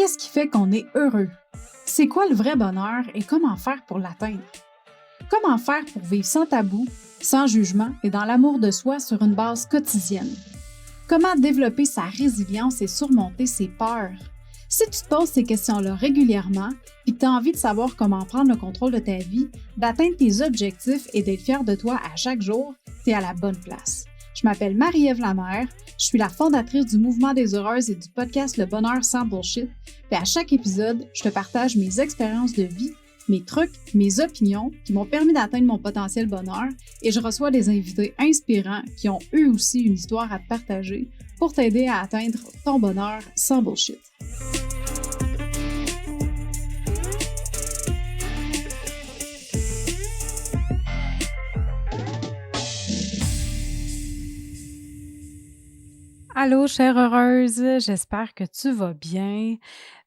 Qu'est-ce qui fait qu'on est heureux? C'est quoi le vrai bonheur et comment faire pour l'atteindre? Comment faire pour vivre sans tabou, sans jugement et dans l'amour de soi sur une base quotidienne? Comment développer sa résilience et surmonter ses peurs? Si tu te poses ces questions-là régulièrement et que tu as envie de savoir comment prendre le contrôle de ta vie, d'atteindre tes objectifs et d'être fier de toi à chaque jour, tu es à la bonne place. Je m'appelle Marie-Ève Lamère, je suis la fondatrice du Mouvement des Heureuses et du podcast Le Bonheur sans Bullshit. Puis à chaque épisode, je te partage mes expériences de vie, mes trucs, mes opinions qui m'ont permis d'atteindre mon potentiel bonheur et je reçois des invités inspirants qui ont eux aussi une histoire à te partager pour t'aider à atteindre ton bonheur sans bullshit. Allô, chère heureuse, j'espère que tu vas bien.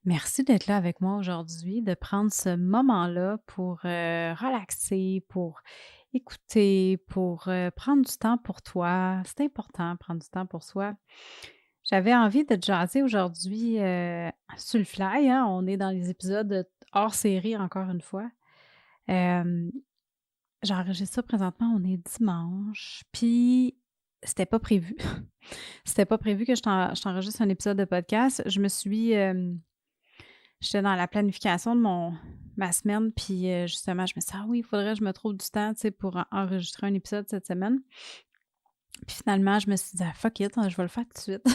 Merci d'être là avec moi aujourd'hui, de prendre ce moment-là pour relaxer, pour écouter, pour prendre du temps pour toi. C'est important, prendre du temps pour soi. J'avais envie de te jaser aujourd'hui sur le fly, hein. On est dans les épisodes hors série encore une fois. Euh, J'enregistre ça présentement, on est dimanche, puis c'était pas prévu. C'était pas prévu que je t'enregistre un épisode de podcast. J'étais dans la planification de ma semaine, puis justement, je me suis dit: «Ah oui, il faudrait que je me trouve du temps, tu sais, pour enregistrer un épisode cette semaine». Puis finalement, je me suis dit: «Ah fuck it, je vais le faire tout de suite».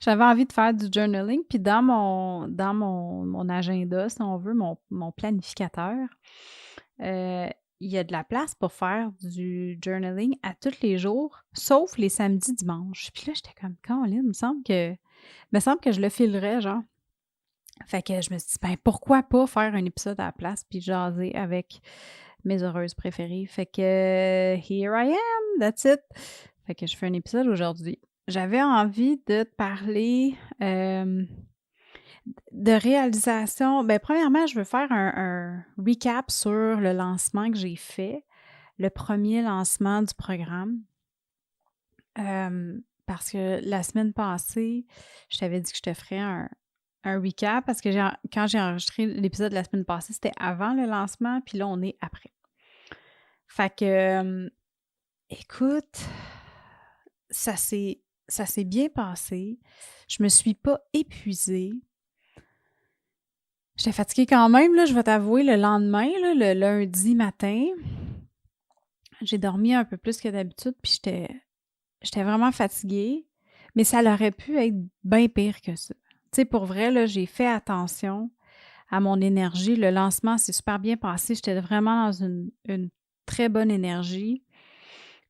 J'avais envie de faire du journaling, puis dans mon agenda, si on veut, mon planificateur, heu, il y a de la place pour faire du journaling à tous les jours, sauf les samedis, dimanches. Puis là, j'étais comme: «Colin, il me semble que je le filerais, genre». Fait que je me suis dit: «Ben, pourquoi pas faire un épisode à la place puis jaser avec mes heureuses préférées?» Fait que here I am, that's it. Fait que je fais un épisode aujourd'hui. J'avais envie de te parler, de réalisation. Ben, premièrement, je veux faire un recap sur le lancement que j'ai fait, le premier lancement du programme. Parce que la semaine passée, je t'avais dit que je te ferais un recap parce que quand j'ai enregistré l'épisode de la semaine passée, c'était avant le lancement, puis là, on est après. Fait que, écoute, ça s'est bien passé. Je me suis pas épuisée. J'étais fatiguée quand même, là, je vais t'avouer, le lendemain, là, le lundi matin. J'ai dormi un peu plus que d'habitude, puis j'étais vraiment fatiguée, mais ça aurait pu être bien pire que ça. Tu sais, pour vrai, là, j'ai fait attention à mon énergie. Le lancement s'est super bien passé. J'étais vraiment dans une très bonne énergie.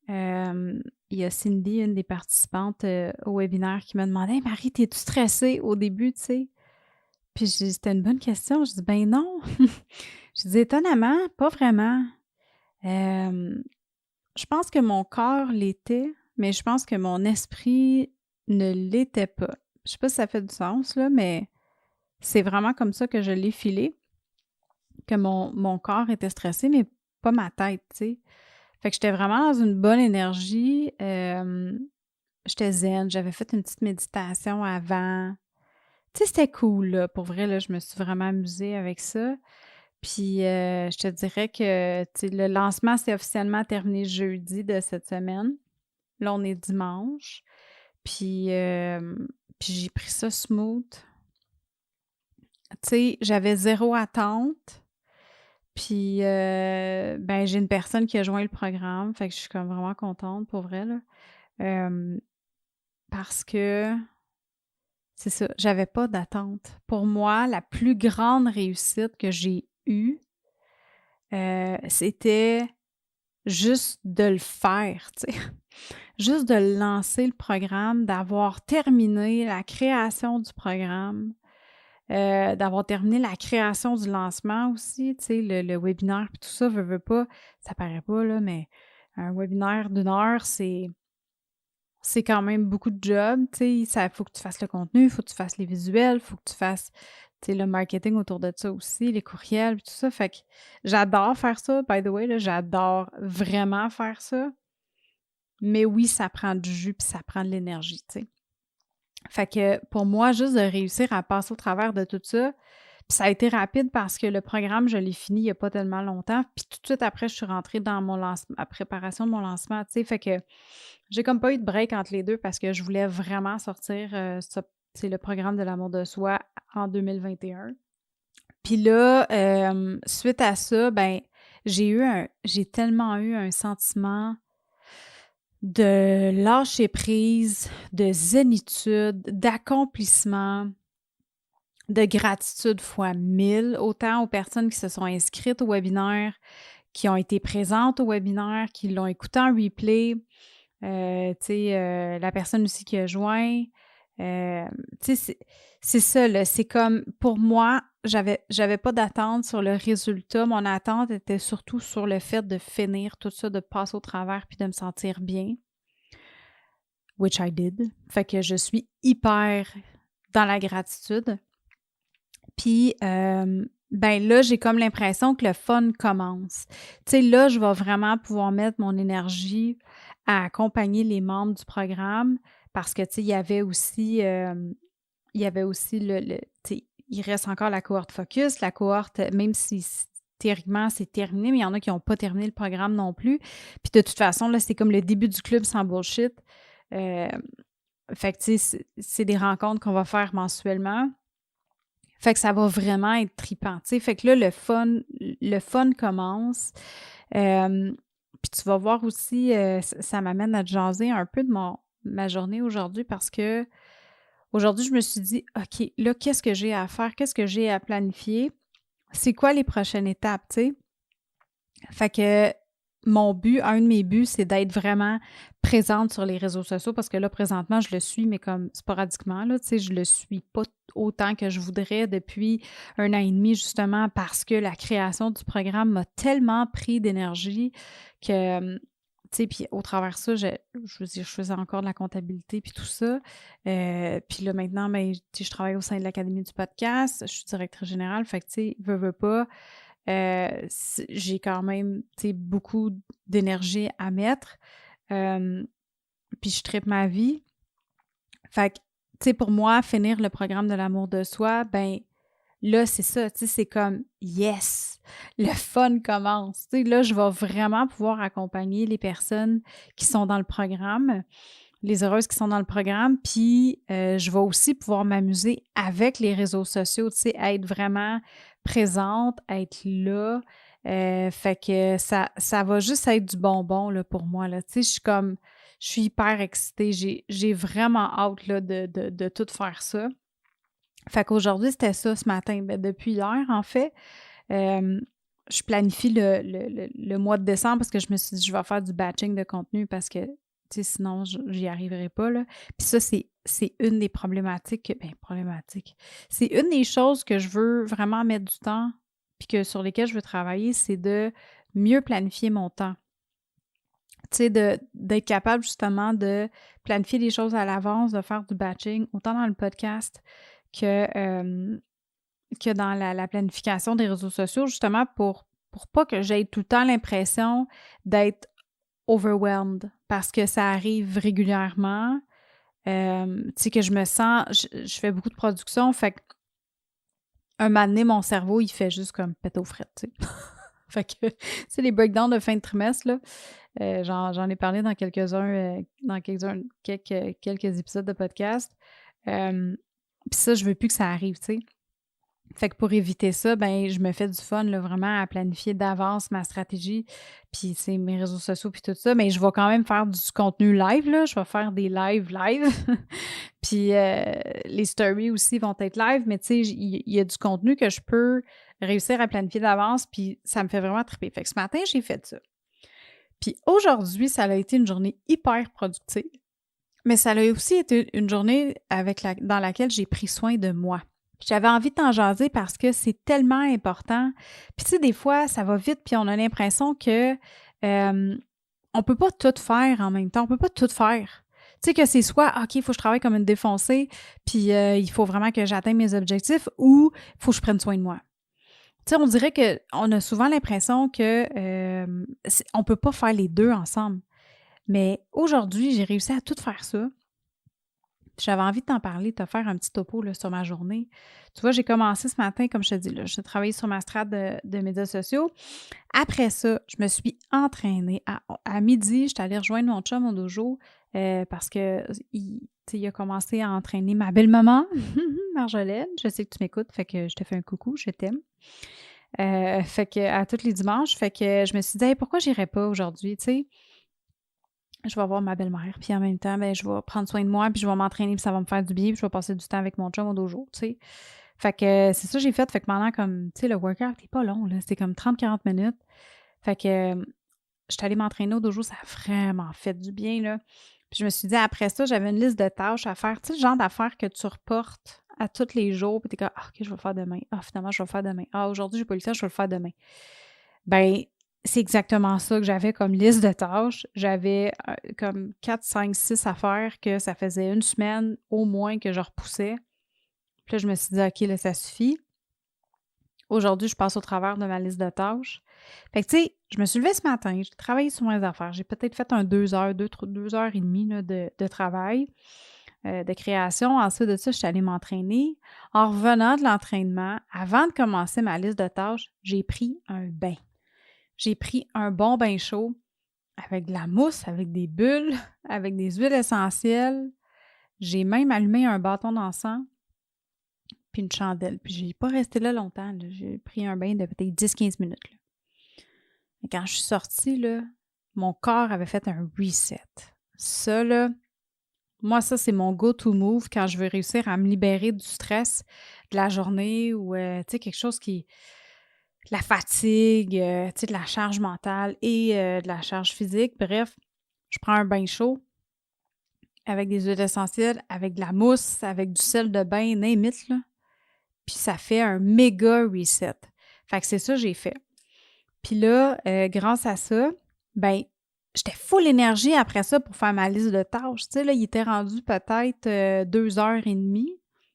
Il y a Cindy, une des participantes au webinaire, qui m'a demandé: «Hey Marie, t'es-tu stressée au début, tu sais?» Puis c'était une bonne question. Je dis: «Ben non!» Je dis: «Étonnamment, pas vraiment.» Je pense que mon corps l'était, mais je pense que mon esprit ne l'était pas. Je sais pas si ça fait du sens, là, mais c'est vraiment comme ça que je l'ai filé, que mon corps était stressé, mais pas ma tête, tu sais. Fait que j'étais vraiment dans une bonne énergie. J'étais zen, j'avais fait une petite méditation avant. Tu sais, c'était cool, là. Pour vrai, là, je me suis vraiment amusée avec ça. Puis, je te dirais que, tu sais, le lancement s'est officiellement terminé jeudi de cette semaine. Là, on est dimanche. Puis, puis j'ai pris ça smooth. Tu sais, j'avais zéro attente. Puis, ben, j'ai une personne qui a joint le programme. Fait que je suis comme vraiment contente, pour vrai, là. Parce que, c'est ça, j'avais pas d'attente. Pour moi, la plus grande réussite que j'ai eue, c'était juste de le faire, tu sais. Juste de lancer le programme, d'avoir terminé la création du programme, d'avoir terminé la création du lancement aussi, tu sais, le webinaire puis tout ça, veux pas, ça paraît pas, là, mais un webinaire d'1 heure, c'est quand même beaucoup de job, tu sais. Ça faut que tu fasses le contenu, il faut que tu fasses les visuels, il faut que tu fasses, tu sais, le marketing autour de ça aussi, les courriels puis tout ça. Fait que j'adore faire ça, by the way, là, j'adore vraiment faire ça. Mais oui, ça prend du jus puis ça prend de l'énergie, tu sais. Fait que pour moi, juste de réussir à passer au travers de tout ça, puis ça a été rapide parce que le programme, je l'ai fini il y a pas tellement longtemps, puis tout de suite après, je suis rentrée dans mon lancement la préparation de mon lancement, tu sais? Fait que j'ai comme pas eu de break entre les 2 parce que je voulais vraiment sortir, le programme de l'amour de soi en 2021. Puis là, suite à ça, ben, j'ai tellement eu un sentiment de lâcher prise, de zénitude, d'accomplissement, de gratitude fois 1000, autant aux personnes qui se sont inscrites au webinaire, qui ont été présentes au webinaire, qui l'ont écouté en replay, la personne aussi qui a joint. Tu sais, c'est ça, là, c'est comme pour moi, j'avais pas d'attente sur le résultat. Mon attente était surtout sur le fait de finir tout ça, de passer au travers puis de me sentir bien, which I did. Fait que je suis hyper dans la gratitude. Puis, ben là, j'ai comme l'impression que le fun commence. Tu sais, là, je vais vraiment pouvoir mettre mon énergie à accompagner les membres du programme parce que, tu sais, il y avait aussi tu sais, il reste encore la cohorte focus, la cohorte, même si théoriquement c'est terminé, mais il y en a qui n'ont pas terminé le programme non plus. Puis de toute façon, là, c'est comme le début du club sans bullshit. Euh, Fait que, tu sais, c'est des rencontres qu'on va faire mensuellement. Fait que ça va vraiment être trippant, tu sais. Fait que là, le fun commence. Puis tu vas voir aussi, ça m'amène à te jaser un peu de ma journée aujourd'hui parce que aujourd'hui, je me suis dit: «OK, là, qu'est-ce que j'ai à faire? Qu'est-ce que j'ai à planifier? C'est quoi les prochaines étapes?» tu sais? Fait que un de mes buts, c'est d'être vraiment présente sur les réseaux sociaux parce que là, présentement, je le suis, mais comme sporadiquement, là, tu sais, je le suis pas autant que je voudrais depuis 1 an et demi, justement, parce que la création du programme m'a tellement pris d'énergie que, tu sais, puis au travers de ça, je veux dire, je faisais encore de la comptabilité puis tout ça. Puis là, maintenant, ben, tu sais, je travaille au sein de l'Académie du podcast. Je suis directrice générale. Fait que, tu sais, veux pas, j'ai quand même, tu sais, beaucoup d'énergie à mettre, hem, puis je tripe ma vie. Fait que, tu sais, pour moi, finir le programme de l'amour de soi, ben, là, c'est ça, tu sais, c'est comme yes, le fun commence. Tu sais, là, je vais vraiment pouvoir accompagner les personnes qui sont dans le programme, les heureuses qui sont dans le programme, puis je vais aussi pouvoir m'amuser avec les réseaux sociaux, tu sais, être vraiment présente, être là. Fait que ça va juste être du bonbon là, pour moi. Là. Tu sais, je suis hyper excitée. J'ai vraiment hâte là, de tout faire ça. Fait qu'aujourd'hui, c'était ça ce matin. Ben, depuis hier, en fait, euh, je planifie le mois de décembre parce que je me suis dit, je vais faire du batching de contenu parce que, tu sais, sinon, j'y arriverai pas, là. Puis ça, c'est une des problématiques, c'est une des choses que je veux vraiment mettre du temps puis que sur lesquelles je veux travailler, c'est de mieux planifier mon temps. Tu sais, d'être capable justement de planifier des choses à l'avance, de faire du batching, autant dans le podcast que, que dans la planification des réseaux sociaux, justement pour pas que j'aie tout le temps l'impression d'être overwhelmed parce que ça arrive régulièrement. Tu sais, que je me sens, je fais beaucoup de production, fait qu'un moment donné, mon cerveau, il fait juste comme péter aux frettes, tu sais. Fait que, tu sais, les breakdowns de fin de trimestre, là, j'en ai parlé dans quelques épisodes de podcast. Puis ça, je veux plus que ça arrive, tu sais. Fait que pour éviter ça, ben je me fais du fun, là, vraiment à planifier d'avance ma stratégie, puis c'est mes réseaux sociaux puis tout ça, mais je vais quand même faire du contenu live, là. Je vais faire des live. Puis les stories aussi vont être live, mais tu sais, il y a du contenu que je peux réussir à planifier d'avance, puis ça me fait vraiment triper. Fait que ce matin, j'ai fait ça. Puis aujourd'hui, ça a été une journée hyper productive, mais ça a aussi été une journée dans laquelle j'ai pris soin de moi. Puis j'avais envie de t'en jaser parce que c'est tellement important. Puis tu sais, des fois, ça va vite, puis on a l'impression que on peut pas tout faire en même temps. On peut pas tout faire. Tu sais, que c'est soit, OK, il faut que je travaille comme une défoncée, puis il faut vraiment que j'atteigne mes objectifs, ou il faut que je prenne soin de moi. Tu sais, on dirait qu'on a souvent l'impression que on peut pas faire les deux ensemble. Mais aujourd'hui, j'ai réussi à tout faire ça. Puis j'avais envie de t'en parler, de te faire un petit topo là, sur ma journée. Tu vois, j'ai commencé ce matin, comme je te dis, là, j'ai travaillé sur ma strate de médias sociaux. Après ça, je me suis entraînée. À midi, j'étais allée rejoindre mon chum au dojo parce que tu sais, il a commencé à entraîner ma belle-maman, Marjolaine. Je sais que tu m'écoutes, fait que je te fais un coucou, je t'aime. Fait que à tous les dimanches, fait que je me suis dit, hey, pourquoi j'irais pas aujourd'hui, tu sais? Je vais voir ma belle-mère, puis en même temps, ben, je vais prendre soin de moi, puis je vais m'entraîner, puis ça va me faire du bien, puis je vais passer du temps avec mon chum au dojo, tu sais. Fait que c'est ça que j'ai fait. Fait que pendant comme, tu sais, le workout n'est pas long, là. C'était comme 30-40 minutes. Fait que j'étais allée m'entraîner au dojo, ça a vraiment fait du bien, là. Puis je me suis dit, après ça, j'avais une liste de tâches à faire. Tu sais, le genre d'affaires que tu reportes à tous les jours, puis t'es comme, ah, OK, je vais le faire demain. Ah, finalement, je vais le faire demain. Ah, aujourd'hui, j'ai pas eu le temps, je vais le faire demain. Ben, c'est exactement ça que j'avais comme liste de tâches. J'avais comme 4, 5, 6 affaires que ça faisait une semaine au moins que je repoussais. Puis là, je me suis dit, OK, là, ça suffit. Aujourd'hui, je passe au travers de ma liste de tâches. Fait que, tu sais, je me suis levée ce matin, j'ai travaillé sur mes affaires. J'ai peut-être fait un 2 heures, 2 heures et demie là, de travail, de création. Ensuite de ça, je suis allée m'entraîner. En revenant de l'entraînement, avant de commencer ma liste de tâches, j'ai pris un bain. J'ai pris un bon bain chaud avec de la mousse, avec des bulles, avec des huiles essentielles. J'ai même allumé un bâton d'encens puis une chandelle. Puis j'ai pas resté là longtemps, là. J'ai pris un bain de peut-être 10-15 minutes, là. Et quand je suis sortie, là, mon corps avait fait un reset. Ça, là, moi, ça, c'est mon go-to move quand je veux réussir à me libérer du stress de la journée ou, tu sais, quelque chose qui de la fatigue, tu sais, de la charge mentale et de la charge physique. Bref, je prends un bain chaud avec des huiles essentielles, avec de la mousse, avec du sel de bain, name it, là. Puis ça fait un méga reset. Fait que c'est ça que j'ai fait. Puis là, grâce à ça, ben j'étais full énergie après ça pour faire ma liste de tâches. Tu sais, là, il était rendu peut-être 2 heures et demie,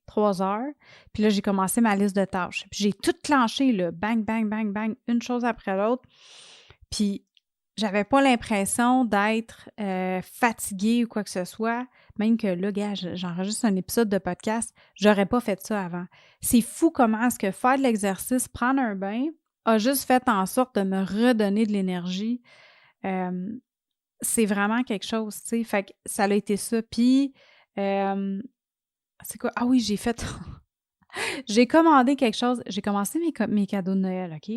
3 heures. Puis là, j'ai commencé ma liste de tâches. Puis j'ai tout clenché, là, bang, bang, bang, bang, une chose après l'autre. Puis j'avais pas l'impression d'être fatiguée ou quoi que ce soit. Même que là, gars, j'enregistre un épisode de podcast, j'aurais pas fait ça avant. C'est fou comment est-ce que faire de l'exercice, prendre un bain, a juste fait en sorte de me redonner de l'énergie. C'est vraiment quelque chose, tu sais. Fait que ça a été ça. Puis, c'est quoi? Ah oui, j'ai fait j'ai commandé quelque chose. J'ai commencé mes cadeaux de Noël, OK?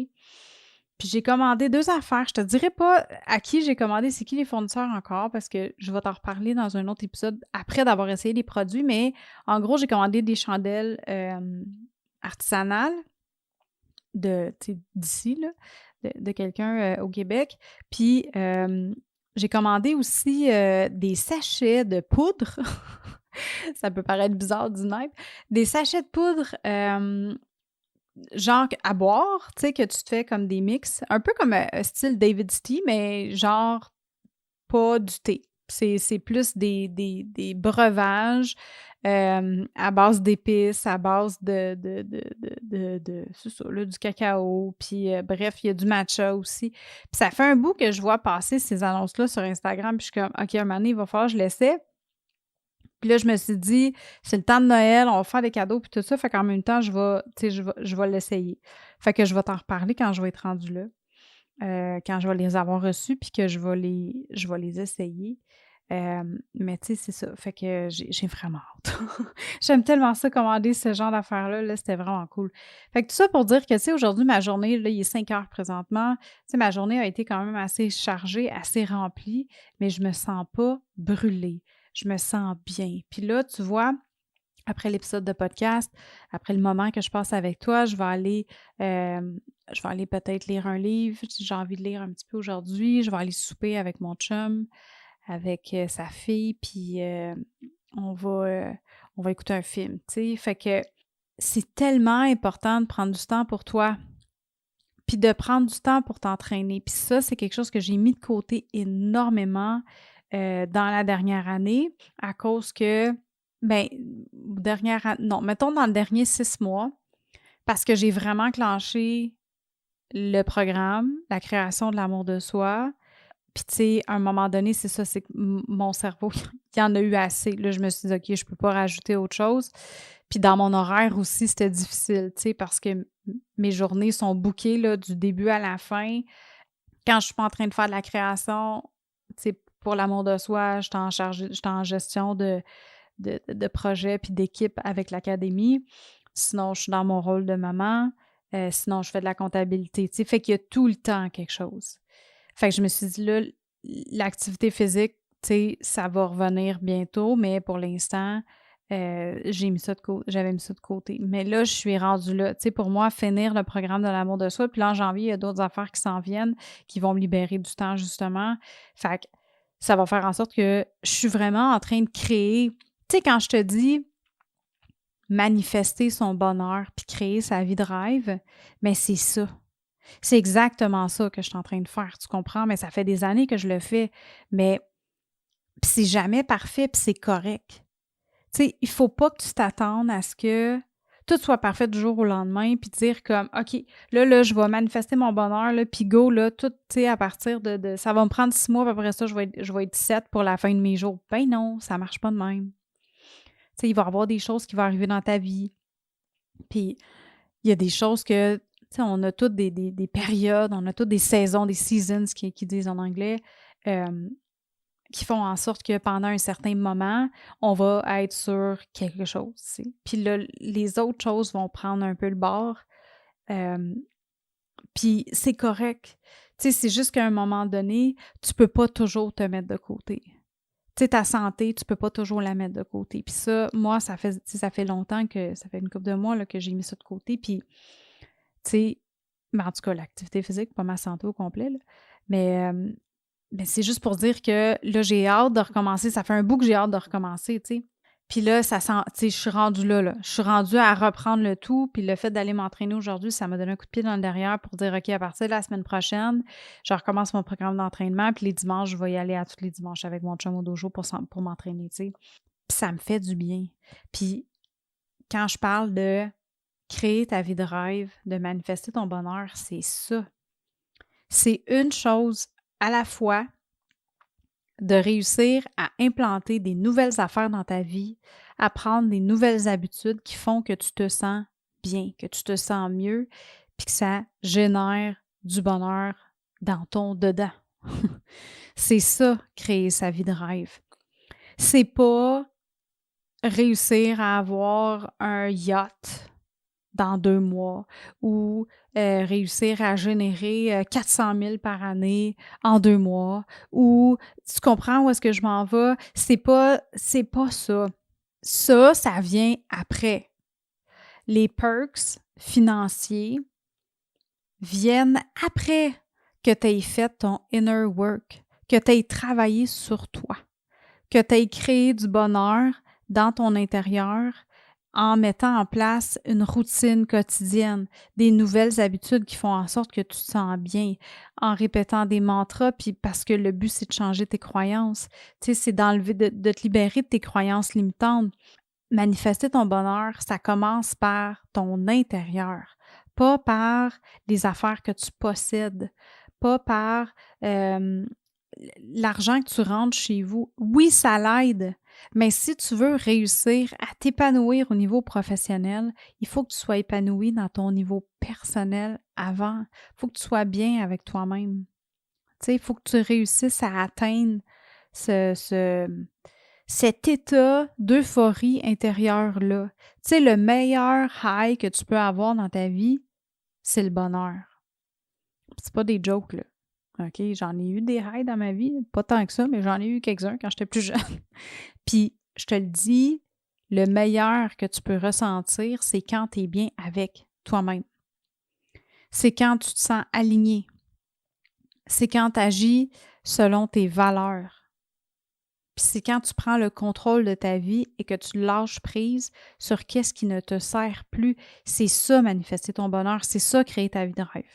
Puis j'ai commandé 2 affaires. Je te dirai pas à qui j'ai commandé, c'est qui les fournisseurs encore, parce que je vais t'en reparler dans un autre épisode après d'avoir essayé les produits, mais en gros, j'ai commandé des chandelles, artisanales d'ici, là, de quelqu'un, au Québec. Puis, j'ai commandé aussi, des sachets de poudre. Ça peut paraître bizarre du même. Des sachets de poudre, genre à boire, tu sais, que tu te fais comme des mix, un peu comme, style David's Tea, mais genre pas du thé. C'est plus des breuvages, à base d'épices, à base de c'est ça là, du cacao, puis, bref, il y a du matcha aussi. Puis ça fait un bout que je vois passer ces annonces-là sur Instagram, puis je suis comme: «OK, un moment donné, il va falloir que je l'essaie». Puis là, je me suis dit: «C'est le temps de Noël, on va faire des cadeaux puis tout ça», fait qu'en même temps, tu sais, je vais l'essayer. Fait que je vais t'en reparler quand je vais être rendue là. Quand je vais les avoir reçus puis que je vais les essayer. Mais tu sais, c'est ça. Fait que j'ai vraiment hâte. J'aime tellement ça, commander ce genre d'affaires-là, là, c'était vraiment cool. Fait que tout ça pour dire que, tu sais, aujourd'hui, ma journée, là, il est 5 heures présentement. Tu sais, ma journée a été quand même assez chargée, assez remplie, mais je me sens pas brûlée. Je me sens bien. Puis là, tu vois, après l'épisode de podcast, après le moment que je passe avec toi, je vais aller peut-être lire un livre. J'ai envie de lire un petit peu aujourd'hui. Je vais aller souper avec mon chum, avec sa fille, puis on va écouter un film, tu sais. Fait que c'est tellement important de prendre du temps pour toi, puis de prendre du temps pour t'entraîner. Puis ça, c'est quelque chose que j'ai mis de côté énormément dans la dernière année à cause que, ben, non, mettons dans le dernier 6 mois, parce que j'ai vraiment clenché le programme, la création de l'amour de soi. Puis tu sais, à un moment donné, c'est ça, c'est que mon cerveau, il en a eu assez. Là, je me suis dit: «OK, je peux pas rajouter autre chose». Puis dans mon horaire aussi, c'était difficile, tu sais, parce que mes journées sont bookées, là, du début à la fin. Quand je suis pas en train de faire de la création, tu sais, pour l'amour de soi, j'étais en gestion de projets puis d'équipe avec l'académie. Sinon, je suis dans mon rôle de maman. Sinon, je fais de la comptabilité, tu sais, fait qu'il y a tout le temps quelque chose. Fait que je me suis dit là, l'activité physique, tu sais, ça va revenir bientôt, mais pour l'instant, j'avais mis ça de côté. Mais là, je suis rendue là. Tu sais, pour moi, finir le programme de l'amour de soi, puis là, en janvier, il y a d'autres affaires qui s'en viennent, qui vont me libérer du temps, justement. Fait que ça va faire en sorte que je suis vraiment en train de créer. Tu sais, quand je te dis manifester son bonheur puis créer sa vie de rêve, mais c'est ça. C'est exactement ça que je suis en train de faire, tu comprends? Mais ça fait des années que je le fais, mais c'est jamais parfait puis c'est correct. Tu sais, il faut pas que tu t'attendes à ce que tout soit parfait du jour au lendemain puis dire comme OK, là, je vais manifester mon bonheur, là, puis go, là, tout, tu sais, à partir de ça va me prendre 6 mois, puis après ça, je vais être 7 pour la fin de mes jours. Ben non, ça marche pas de même. Tu sais, il va y avoir des choses qui vont arriver dans ta vie. Puis il y a des choses que, tu sais, on a toutes des périodes, on a toutes des saisons, des seasons qui disent en anglais, hem, qui font en sorte que pendant un certain moment, on va être sur quelque chose, tu sais. Puis là, les autres choses vont prendre un peu le bord, hem, puis c'est correct. Tu sais, c'est juste qu'à un moment donné, tu peux pas toujours te mettre de côté. Tu sais, ta santé, tu peux pas toujours la mettre de côté. Puis ça, moi, ça fait longtemps que ça fait une couple de mois là, que j'ai mis ça de côté. Puis, tu sais, en tout cas, l'activité physique, pas ma santé au complet, là. Mais, mais c'est juste pour dire que là, j'ai hâte de recommencer. Ça fait un bout que j'ai hâte de recommencer, tu sais. Puis là, ça sent, tu sais, je suis rendue là, là. Je suis rendue à reprendre le tout. Puis le fait d'aller m'entraîner aujourd'hui, ça m'a donné un coup de pied dans le derrière pour dire, OK, à partir de la semaine prochaine, je recommence mon programme d'entraînement. Puis les dimanches, je vais y aller à tous les dimanches avec mon chum au dojo pour m'entraîner, tu sais. Puis ça me fait du bien. Puis quand je parle de créer ta vie de rêve, de manifester ton bonheur, c'est ça. C'est une chose à la fois de réussir à implanter des nouvelles affaires dans ta vie, à prendre des nouvelles habitudes qui font que tu te sens bien, que tu te sens mieux, puis que ça génère du bonheur dans ton dedans. C'est ça, créer sa vie de rêve. C'est pas réussir à avoir un yacht dans 2 mois ou réussir à générer 400 000 par année en 2 mois ou tu comprends où est-ce que je m'en vais? C'est pas ça. Ça vient après. Les perks financiers viennent après que tu aies fait ton inner work, que tu aies travaillé sur toi, que tu aies créé du bonheur dans ton intérieur en mettant en place une routine quotidienne, des nouvelles habitudes qui font en sorte que tu te sens bien, en répétant des mantras, puis parce que le but, c'est de changer tes croyances. Tu sais, c'est d'enlever, de te libérer de tes croyances limitantes. Manifester ton bonheur, ça commence par ton intérieur, pas par les affaires que tu possèdes, pas par l'argent que tu rentres chez vous. Oui, ça l'aide, mais si tu veux réussir à t'épanouir au niveau professionnel, il faut que tu sois épanoui dans ton niveau personnel avant. Il faut que tu sois bien avec toi-même. Tu sais, il faut que tu réussisses à atteindre ce cet état d'euphorie intérieure-là. Tu sais, le meilleur high que tu peux avoir dans ta vie, c'est le bonheur. C'est pas des jokes, là. OK, j'en ai eu des highs dans ma vie, pas tant que ça, mais j'en ai eu quelques-uns quand j'étais plus jeune. Puis, je te le dis, le meilleur que tu peux ressentir, c'est quand tu es bien avec toi-même. C'est quand tu te sens aligné. C'est quand tu agis selon tes valeurs. Puis c'est quand tu prends le contrôle de ta vie et que tu lâches prise sur qu'est-ce qui ne te sert plus. C'est ça, manifester ton bonheur. C'est ça, créer ta vie de rêve.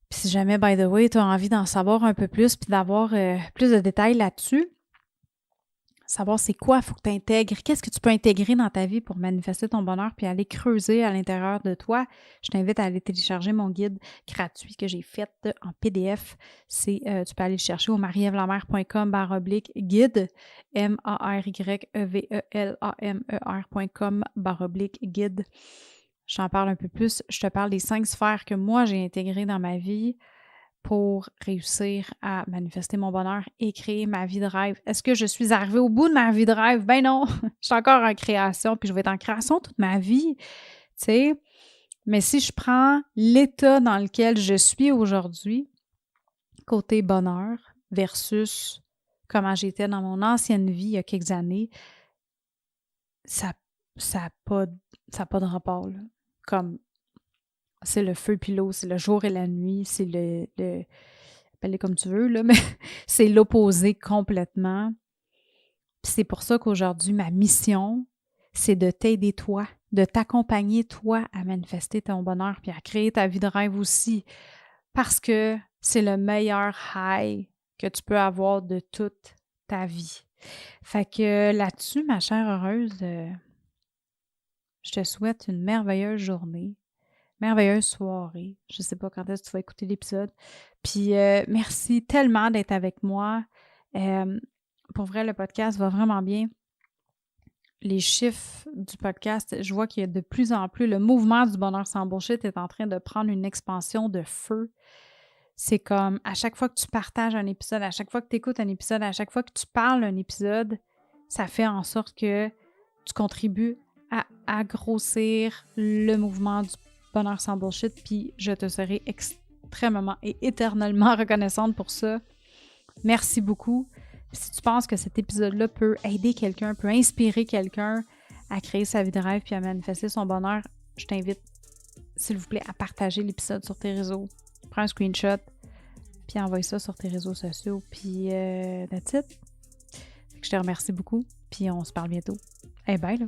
Puis si jamais, by the way, tu as envie d'en savoir un peu plus puis d'avoir plus de détails là-dessus, savoir c'est quoi, il faut que tu intègres, qu'est-ce que tu peux intégrer dans ta vie pour manifester ton bonheur puis aller creuser à l'intérieur de toi, je t'invite à aller télécharger mon guide gratuit que j'ai fait en PDF. Tu peux aller le chercher au marievlamer.com/guide, MARYEVELAMER.com/guide. J'en parle un peu plus. Je te parle des 5 sphères que moi j'ai intégrées dans ma vie pour réussir à manifester mon bonheur et créer ma vie de rêve. Est-ce que je suis arrivée au bout de ma vie de rêve? Ben non! Je suis encore en création, puis je vais être en création toute ma vie, tu sais? Mais si je prends l'état dans lequel je suis aujourd'hui, côté bonheur, versus comment j'étais dans mon ancienne vie il y a quelques années, ça n'a pas de rapport, là. Comme c'est le feu puis l'eau, c'est le jour et la nuit, c'est le appelle-le comme tu veux, là, mais c'est l'opposé complètement. Puis c'est pour ça qu'aujourd'hui, ma mission, c'est de t'aider toi, de t'accompagner toi à manifester ton bonheur puis à créer ta vie de rêve aussi. Parce que c'est le meilleur high que tu peux avoir de toute ta vie. Fait que là-dessus, ma chère heureuse, je te souhaite une merveilleuse journée, merveilleuse soirée. Je ne sais pas quand est-ce que tu vas écouter l'épisode. Puis merci tellement d'être avec moi. Pour vrai, le podcast va vraiment bien. Les chiffres du podcast, je vois qu'il y a de plus en plus, le mouvement du bonheur sans bullshit est en train de prendre une expansion de feu. C'est comme à chaque fois que tu partages un épisode, à chaque fois que tu écoutes un épisode, à chaque fois que tu parles un épisode, ça fait en sorte que tu contribues à grossir le mouvement du bonheur sans bullshit, puis je te serai extrêmement et éternellement reconnaissante pour ça. Merci beaucoup. Si tu penses que cet épisode-là peut aider quelqu'un, peut inspirer quelqu'un à créer sa vie de rêve puis à manifester son bonheur, je t'invite, s'il vous plaît, à partager l'épisode sur tes réseaux. Prends un screenshot, puis envoie ça sur tes réseaux sociaux, puis that's it. Je te remercie beaucoup, puis on se parle bientôt. Bye là!